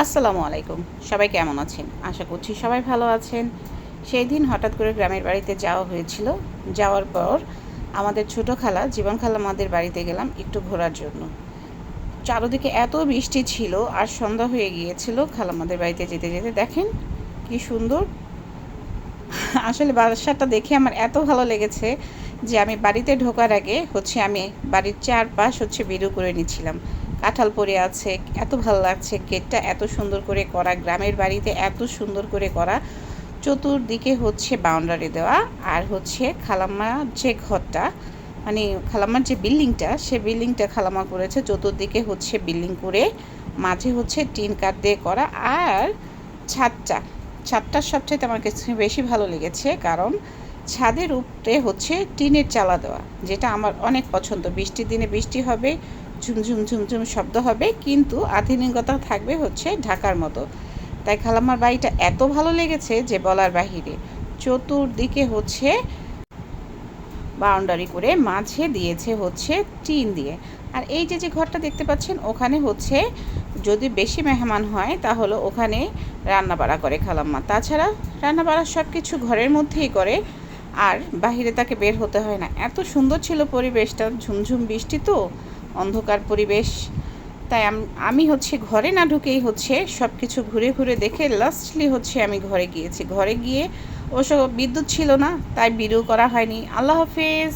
আসসালামু আলাইকুম। সবাই কেমন আছেন? আশা করছি সবাই ভালো আছেন। সেই দিন হঠাৎ করে গ্রামের বাড়িতে যাওয়া হয়েছিল। যাওয়ার পর আমাদের ছোট খালা, জীবন খালাম্মাদের বাড়িতে গেলাম একটু ঘোরার জন্য। চারদিকে এত বৃষ্টি ছিল আর সন্ধ্যা হয়ে গিয়েছিল খালাম্মাদের বাড়িতে যেতে, যেতে দেখেন কি সুন্দর। আসলে বাসাটা দেখে আমার এত ভালো লেগেছে যে আমি বাড়িতে ঢোকার আগে আমি বাড়ির চারপাশ ভিডিও করে নিচ্ছিলাম। কাঁঠাল পড়ে আছে, এত ভালো লাগছে। গেটটা এত সুন্দর করে করা, গ্রামের বাড়িতে এত সুন্দর করে করা। চতুর্দিকে বাউন্ডারি দেওয়া, আর খালাম্মার যে ঘরটা, মানে খালাম্মার যে বিল্ডিংটা, সে বিল্ডিংটা খালাম্মা করেছে চতুর্দিকে বিল্ডিং করে, মাঝে টিন কাঠ দিয়ে করা। আর ছাদটা ছাদটার সবচেয়ে আমার কাছে বেশি ভালো লেগেছে, কারণ ছাদের উপরে টিনের চালা দেওয়া, যেটা আমার অনেক পছন্দ। বৃষ্টির দিনে বৃষ্টি হবে, ঝুমঝুম ঝুমঝুম শব্দ হবে, কিন্তু আধুনিকতা থাকবে ঢাকার মতো। তাই খালাম্মার বাড়িটা এত ভালো লেগেছে যে বলার বাহিরে। চতুর্দিকে বাউন্ডারি করে, মাঝে দিয়েছে টিন দিয়ে। আর এই যে যে ঘরটা দেখতে পাচ্ছেন, ওখানে যদি বেশি মেহমান হয় তাহলে ওখানে রান্না বাড়া করে খালাম্মা। তাছাড়া রান্না বাড়া সব কিছু ঘরের মধ্যেই করে, আর বাহিরে তাকে বের হতে হয় না। এত সুন্দর ছিল পরিবেশটা, ঝুমঝুম বৃষ্টি তো, অন্ধকার পরিবেশ। তাই আমি ঘরে না ঢুকেই সব কিছু ঘুরে ঘুরে দেখে লাস্টলি আমি ঘরে গিয়েছি। ঘরে গিয়ে ওসব বিদ্যুৎ ছিল না, তাই ভিডিও করা হয়নি। আল্লাহ হাফেজ।